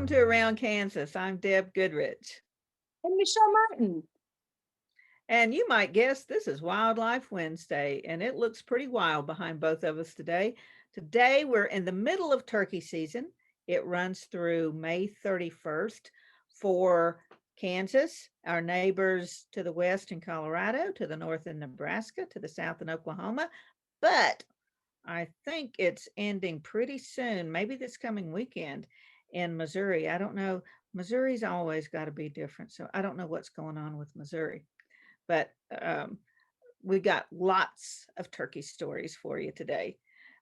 Welcome to Around Kansas. I'm Deb Goodrich. And Michelle Martin. And you might guess this is Wildlife Wednesday, and it looks pretty wild behind both of us today. Today, we're in the middle of turkey season. It runs through May 31st for Kansas, our neighbors to the west in Colorado, to the north in Nebraska, to the south in Oklahoma. But I think it's ending pretty soon, maybe this coming weekend in Missouri. I don't know. Missouri's always got to be different. So I don't know what's going on with Missouri. But we got lots of turkey stories for you today.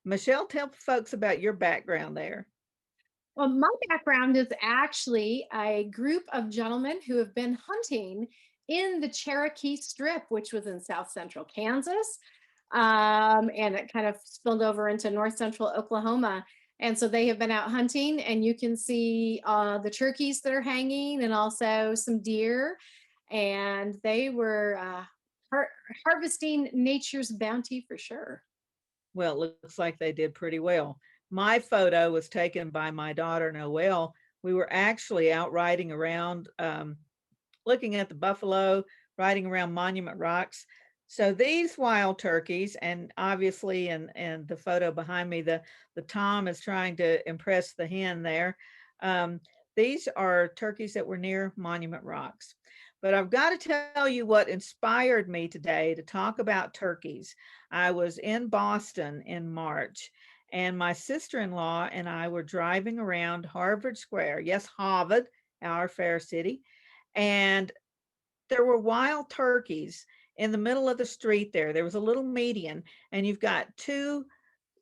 Michelle, tell folks about your background there. Well, my background is actually a group of gentlemen who have been hunting in the Cherokee Strip, which was in south central Kansas. And it kind of spilled over into north central Oklahoma. And so they have been out hunting, and you can see the turkeys that are hanging and also some deer. And they were harvesting nature's bounty for sure. Well, it looks like they did pretty well. My photo was taken by my daughter, Noelle. We were actually out riding around, looking at the buffalo, riding around Monument Rocks. So these wild turkeys, and obviously in the photo behind me, the tom is trying to impress the hen there. These are turkeys that were near Monument Rocks. But I've got to tell you what inspired me today to talk about turkeys. I was in Boston in March, and my sister-in-law and I were driving around Harvard Square. Yes, Harvard, our fair city. And there were wild turkeys in the middle of the street there. There was a little median, and you've got two,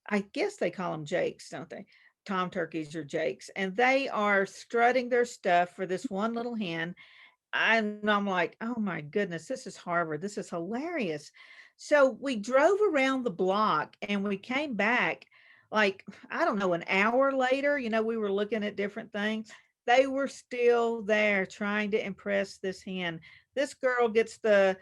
I guess they call them jakes, don't they? Tom turkeys or jakes, and they are strutting their stuff for this one little hen. And I'm like, oh my goodness, this is Harvard. This is hilarious. So we drove around the block and we came back like, I don't know, an hour later. We were looking at different things. They were still there trying to impress this hen. This girl gets the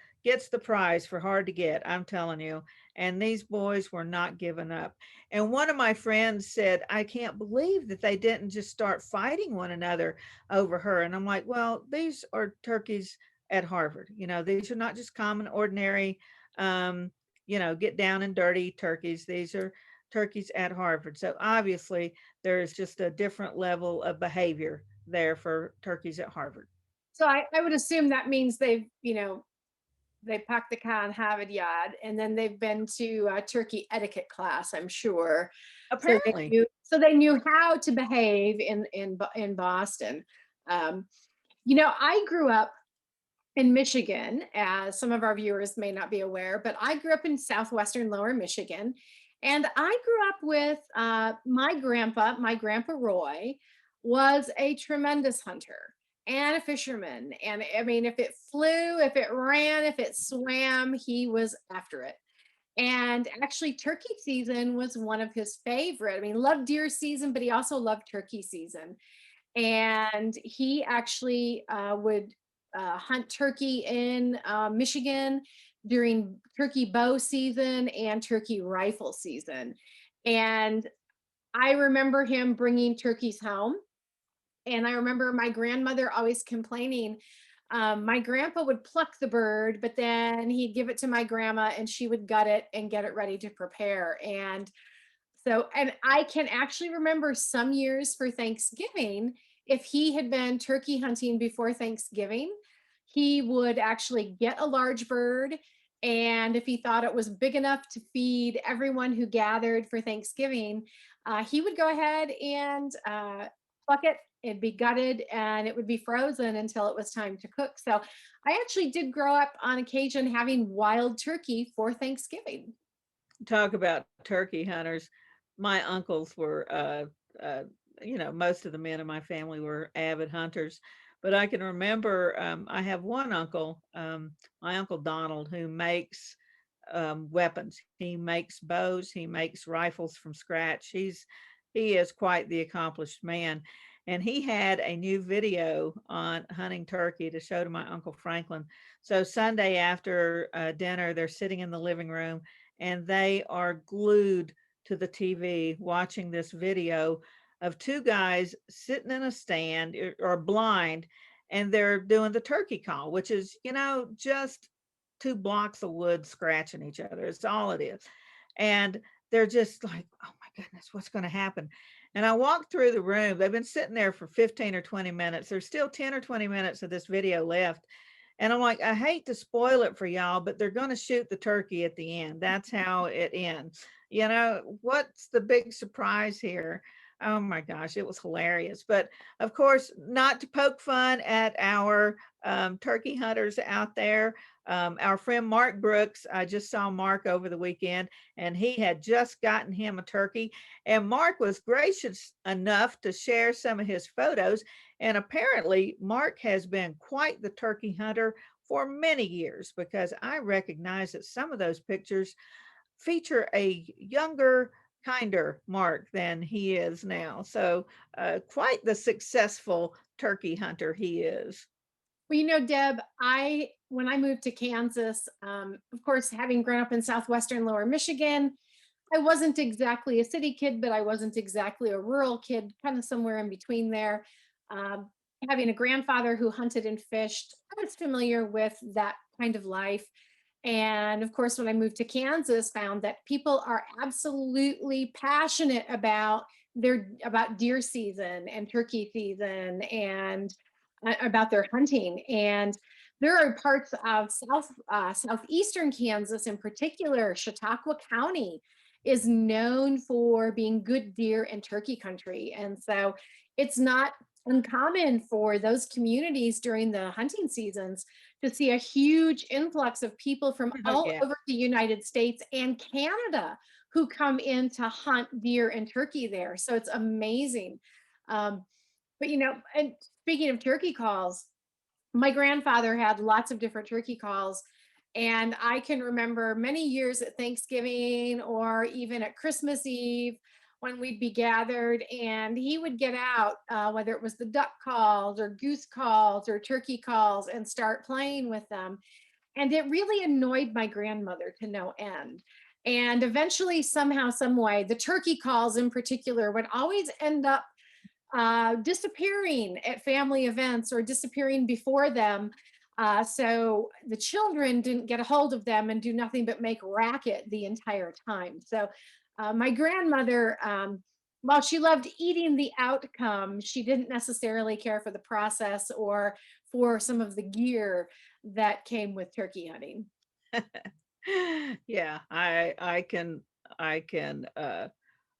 prize for hard to get, I'm telling you. And these boys were not giving up. And one of my friends said, I can't believe that they didn't just start fighting one another over her. And I'm like, well, these are turkeys at Harvard. These are not just common, ordinary, get down and dirty turkeys. These are turkeys at Harvard. So obviously, there is just a different level of behavior there for turkeys at Harvard. So I would assume that means they packed the car and Harvard Yard, and then they've been to a turkey etiquette class, I'm sure. So they Apparently. knew, so they knew how to behave in Boston. Um, I grew up in Michigan, as some of our viewers may not be aware, but I grew up in southwestern Lower Michigan, and I grew up with my grandpa. My grandpa Roy was a tremendous hunter and a fisherman. And I mean, if it flew, if it ran, if it swam, he was after it. And actually, turkey season was one of his favorite. I mean, loved deer season, but he also loved turkey season. And he actually would hunt turkey in Michigan during turkey bow season and turkey rifle season. And I remember him bringing turkeys home. And I remember my grandmother always complaining. My grandpa would pluck the bird, but then he'd give it to my grandma and she would gut it and get it ready to prepare. And I can actually remember some years for Thanksgiving, if he had been turkey hunting before Thanksgiving, he would actually get a large bird. And if he thought it was big enough to feed everyone who gathered for Thanksgiving, he would go ahead and pluck it. It'd be gutted and it would be frozen until it was time to cook. So I actually did grow up on occasion having wild turkey for Thanksgiving. Talk about turkey hunters. My uncles were, most of the men in my family were avid hunters. But I can remember I have one uncle, my uncle Donald, who makes weapons. He makes bows. He makes rifles from scratch. He is quite the accomplished man. And he had a new video on hunting turkey to show to my Uncle Franklin. So Sunday after dinner, they're sitting in the living room and they are glued to the TV watching this video of two guys sitting in a stand or blind, and they're doing the turkey call, which is, just two blocks of wood scratching each other. It's all it is. And they're just like, oh my goodness, what's going to happen? And I walked through the room. They've been sitting there for 15 or 20 minutes. There's still 10 or 20 minutes of this video left. And I'm like, I hate to spoil it for y'all, but they're going to shoot the turkey at the end. That's how it ends. What's the big surprise here? Oh my gosh, it was hilarious. But of course, not to poke fun at our turkey hunters out there. Our friend Mark Brooks, I just saw Mark over the weekend, and he had just gotten him a turkey. And Mark was gracious enough to share some of his photos. And apparently, Mark has been quite the turkey hunter for many years, because I recognize that some of those pictures feature a younger, kinder Mark than he is now. So, quite the successful turkey hunter he is. Well, Deb, when I moved to Kansas, of course, having grown up in southwestern Lower Michigan, I wasn't exactly a city kid, but I wasn't exactly a rural kid, kind of somewhere in between there. Um, Having a grandfather who hunted and fished, I was familiar with that kind of life. And of course, when I moved to Kansas, found that people are absolutely passionate about deer season and turkey season and about their hunting. And there are parts of southeastern Kansas, in particular, Chautauqua County is known for being good deer and turkey country. And so it's not uncommon for those communities during the hunting seasons to see a huge influx of people from Oh, all yeah. over the United States and Canada who come in to hunt deer and turkey there. So it's amazing. Um, but and speaking of turkey calls, my grandfather had lots of different turkey calls. And I can remember many years at Thanksgiving or even at Christmas Eve when we'd be gathered, and he would get out, whether it was the duck calls or goose calls or turkey calls, and start playing with them. And it really annoyed my grandmother to no end. And eventually, somehow, some way, the turkey calls in particular would always end up disappearing at family events or disappearing before them. So the children didn't get a hold of them and do nothing but make racket the entire time. So my grandmother, while she loved eating the outcome, she didn't necessarily care for the process or for some of the gear that came with turkey hunting. Yeah, I can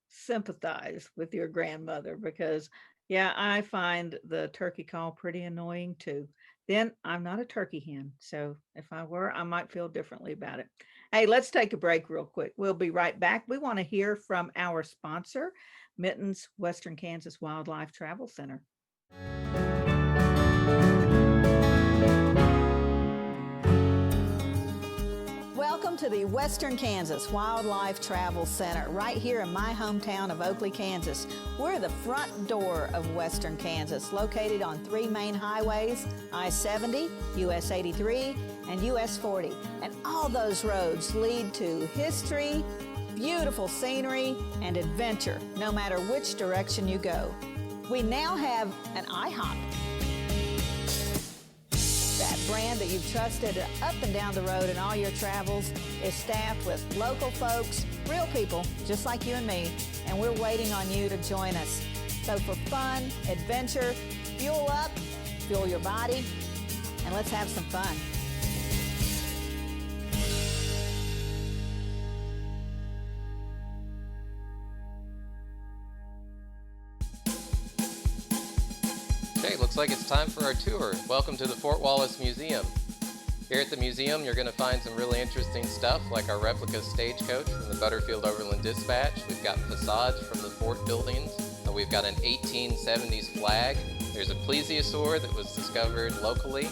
sympathize with your grandmother, because yeah, I find the turkey call pretty annoying too. Then I'm not a turkey hen, so if I were, I might feel differently about it. Hey, let's take a break real quick. We'll be right back. We want to hear from our sponsor, Mittens Western Kansas Wildlife Travel Center. Welcome to the Western Kansas Wildlife Travel Center, right here in my hometown of Oakley, Kansas. We're the front door of Western Kansas, located on three main highways, I-70, US 83, and US 40. And all those roads lead to history, beautiful scenery, and adventure, no matter which direction you go. We now have an IHOP. That brand that you've trusted up and down the road in all your travels is staffed with local folks, real people just like you and me, and we're waiting on you to join us. So for fun, adventure, fuel up, fuel your body, and let's have some fun. Okay, looks like it's time for our tour. Welcome to the Fort Wallace Museum. Here at the museum, you're going to find some really interesting stuff, like our replica stagecoach from the Butterfield Overland Dispatch. We've got facades from the fort buildings. We've got an 1870s flag. There's a plesiosaur that was discovered locally.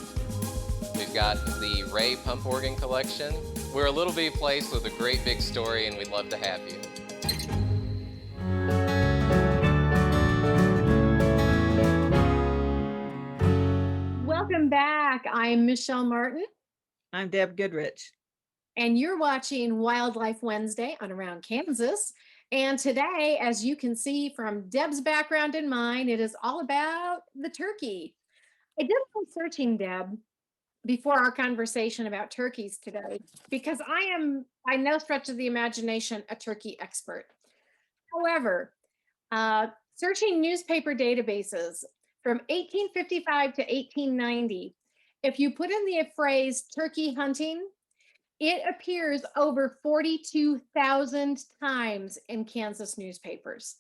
We've got the Ray pump organ collection. We're a little bitty place with a great big story, and we'd love to have you. Welcome back. I'm Michelle Martin. I'm Deb Goodrich. And you're watching Wildlife Wednesday on Around Kansas. And today, as you can see from Deb's background and mine, it is all about the turkey. I did some searching, Deb, before our conversation about turkeys today, because I am, by no stretch of the imagination, a turkey expert. However, searching newspaper databases from 1855 to 1890, if you put in the phrase turkey hunting, it appears over 42,000 times in Kansas newspapers,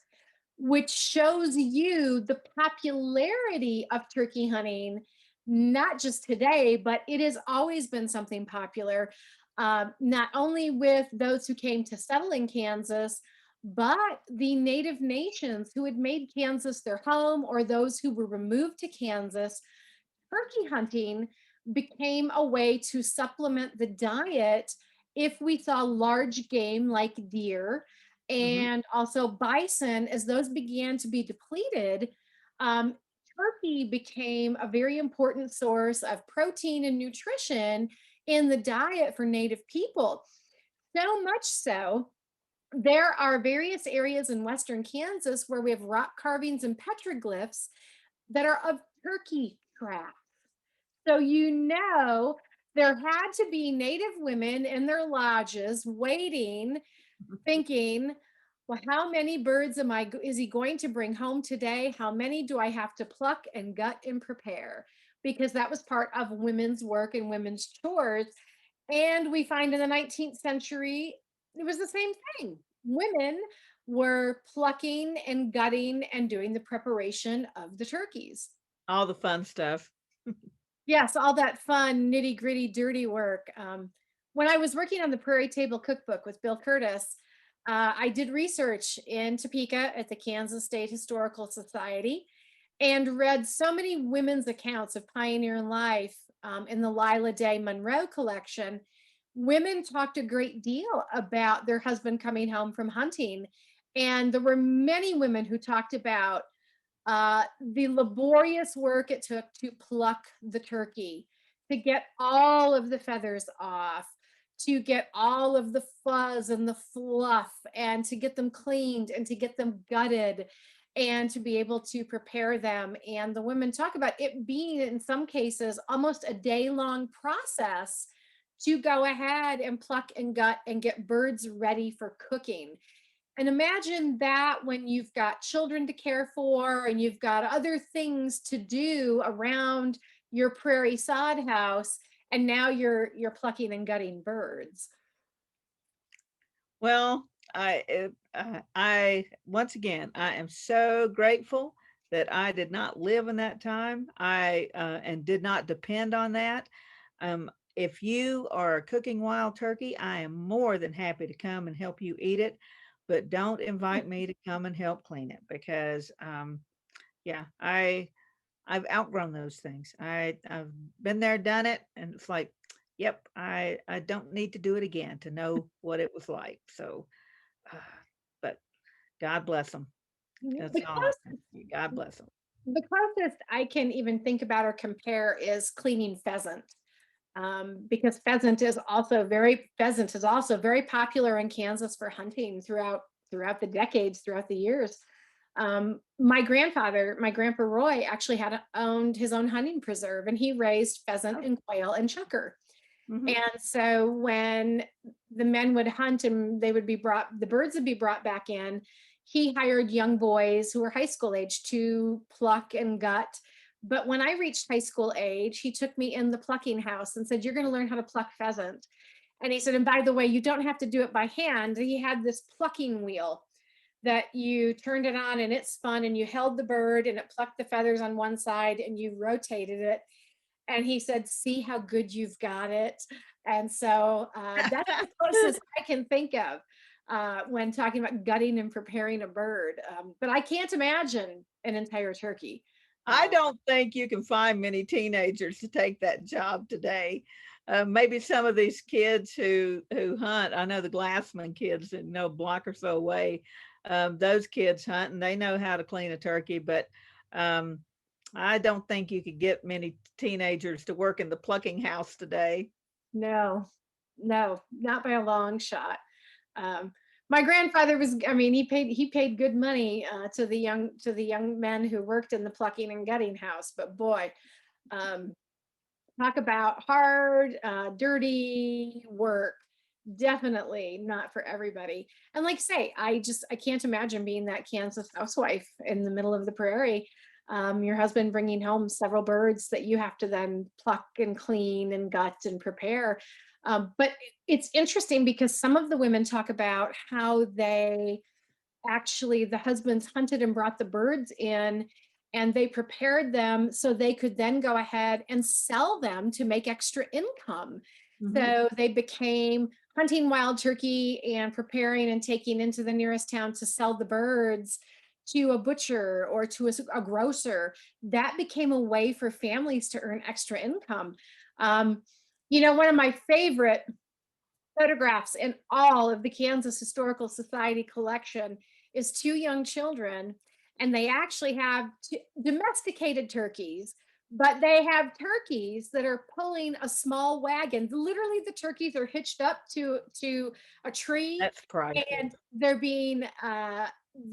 which shows you the popularity of turkey hunting, not just today, but it has always been something popular, not only with those who came to settle in Kansas, but the native nations who had made Kansas their home or those who were removed to Kansas. Turkey hunting became a way to supplement the diet if we saw large game like deer Mhm. and also bison. As those began to be depleted, um, turkey became a very important source of protein and nutrition in the diet for native people. So much so, there are various areas in western Kansas where we have rock carvings and petroglyphs that are of turkey tracks. So, there had to be native women in their lodges waiting, thinking, well, how many birds is he going to bring home today? How many do I have to pluck and gut and prepare? Because that was part of women's work and women's chores. And we find in the 19th century, it was the same thing. Women were plucking and gutting and doing the preparation of the turkeys. All the fun stuff. Yes, all that fun, nitty gritty, dirty work. When I was working on the Prairie Table Cookbook with Bill Curtis, I did research in Topeka at the Kansas State Historical Society and read so many women's accounts of pioneer life in the Lila Day Monroe collection. Women talked a great deal about their husband coming home from hunting. And there were many women who talked about the laborious work it took to pluck the turkey, to get all of the feathers off, to get all of the fuzz and the fluff, and to get them cleaned and to get them gutted and to be able to prepare them. And the women talk about it being, in some cases, almost a day-long process to go ahead and pluck and gut and get birds ready for cooking. And imagine that when you've got children to care for and you've got other things to do around your prairie sod house, and now you're plucking and gutting birds. Well, I once again, I am so grateful that I did not live in that time. And did not depend on that. If you are cooking wild turkey, I am more than happy to come and help you eat it, but don't invite me to come and help clean it because, yeah, I've outgrown those things. I've been there, done it, and it's like, yep, I don't need to do it again to know what it was like. So, uh, but God bless them. That's The all I can say. God bless them. closest I can even think about or compare is cleaning pheasant. Because pheasant is also very popular in Kansas for hunting throughout the decades, throughout the years. My grandfather, my grandpa Roy, actually had owned his own hunting preserve, and he raised pheasant Oh, and quail and chukar. mhm. And so when the men would hunt and the birds would be brought back in, he hired young boys who were high school age to pluck and gut. But when I reached high school age, he took me in the plucking house and said, "You're going to learn how to pluck pheasant." And he said, "And by the way, you don't have to do it by hand." He had this plucking wheel that you turned it on and it spun and you held the bird and it plucked the feathers on one side and you rotated it. And he said, "See how good you've got it." And so that's the closest I can think of when talking about gutting and preparing a bird. But I can't imagine an entire turkey. I Uh, don't think you can find many teenagers to take that job today. Maybe some of these kids who hunt. I know the Glassman kids, that a block or so away. Those kids hunt and they know how to clean a turkey, but um, I don't think you could get many teenagers to work in the plucking house today. no, no, not by a long shot. Um, My grandfather was, I mean, he paid good money to the young men who worked in the plucking and gutting house. But boy, um, talk about hard, dirty work. Definitely not for everybody. And like say, I can't imagine being that Kansas housewife in the middle of the prairie. Your husband bringing home several birds that you have to then pluck and clean and gut and prepare. But it's interesting because some of the women talk about how they actually, the husbands hunted and brought the birds in and they prepared them so they could then go ahead and sell them to make extra income. So they became hunting wild turkey and preparing and taking into the nearest town to sell the birds to a butcher or to a grocer. That became a way for families to earn extra income. One of my favorite photographs in all of the Kansas Historical Society collection is two young children, and they actually have domesticated turkeys, but they have turkeys that are pulling a small wagon. Literally, the turkeys are hitched up to a tree. That's priceless. And they're being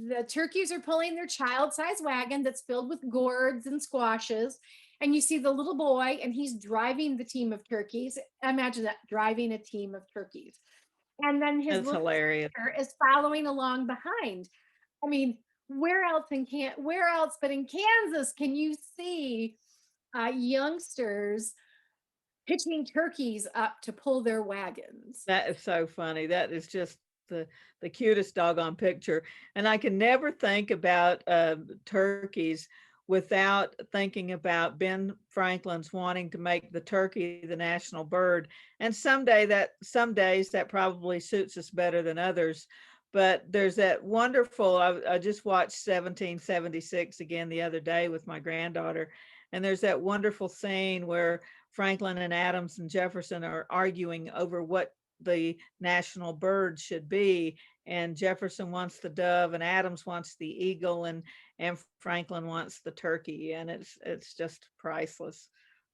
the turkeys are pulling their child-sized wagon that's filled with gourds and squashes. And you see the little boy, and he's driving the team of turkeys. Imagine that, driving a team of turkeys. And then his little sister is following along behind. I mean, where else but in Kansas can you see youngsters pitching turkeys up to pull their wagons? That is so funny. That is just the cutest doggone picture. And I can never think about turkeys without thinking about Ben Franklin's wanting to make the turkey the national bird. And some days that probably suits us better than others. But there's that wonderful, I just watched 1776 again the other day with my granddaughter. And there's that wonderful scene where Franklin and Adams and Jefferson are arguing over what the national bird should be. And Jefferson wants the dove and Adams wants the eagle and Franklin wants the turkey. And it's just priceless.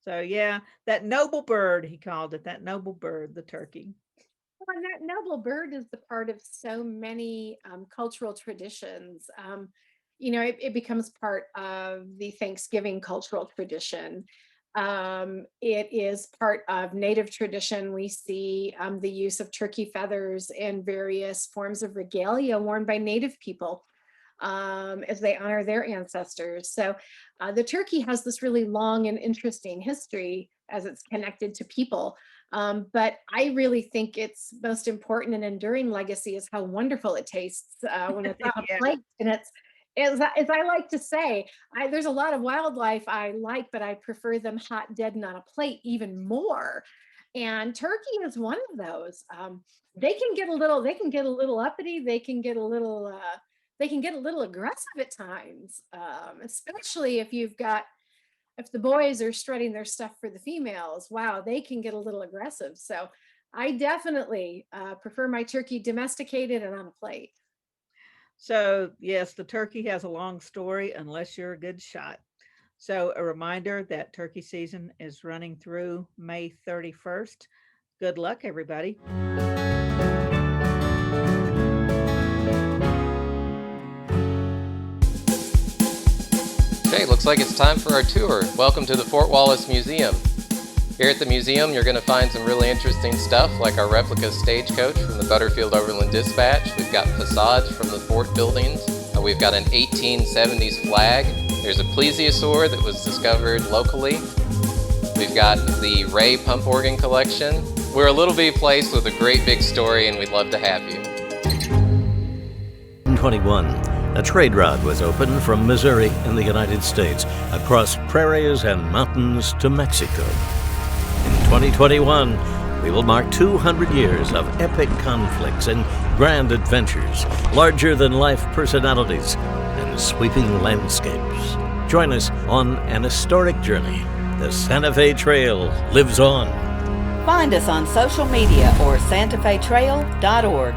So yeah, that noble bird, he called it, that noble bird, the turkey. Well, and that noble bird is the part of so many cultural traditions. It becomes part of the Thanksgiving cultural tradition. It is part of Native tradition. We see the use of turkey feathers and various forms of regalia worn by Native people as they honor their ancestors. So the turkey has this really long and interesting history as it's connected to people. But I really think its most important and enduring legacy is how wonderful it tastes when it's on a plate. And as I like to say, there's a lot of wildlife I like, but I prefer them hot, dead, and on a plate even more. And turkey is one of those. They can get a little uppity. They can get a little aggressive at times, especially if the boys are strutting their stuff for the females. Wow, they can get a little aggressive. So I definitely prefer my turkey domesticated and on a plate. So yes, the turkey has a long story unless you're a good shot. So a reminder that turkey season is running through May 31st. Good luck, everybody. Okay, looks like it's time for our tour. Welcome to the Fort Wallace Museum. Here at the museum, you're going to find some really interesting stuff like our replica stagecoach from the Butterfield Overland Dispatch. We've got facades from the fort buildings. We've got an 1870s flag. There's a plesiosaur that was discovered locally. We've got the Ray pump organ collection. We're a little bitty place with a great big story, and we'd love to have you. In 2021, a trade route was opened from Missouri in the United States across prairies and mountains to Mexico. In 2021, we will mark 200 years of epic conflicts and grand adventures, larger-than-life personalities, and sweeping landscapes. Join us on an historic journey. The Santa Fe Trail lives on. Find us on social media or santafetrail.org.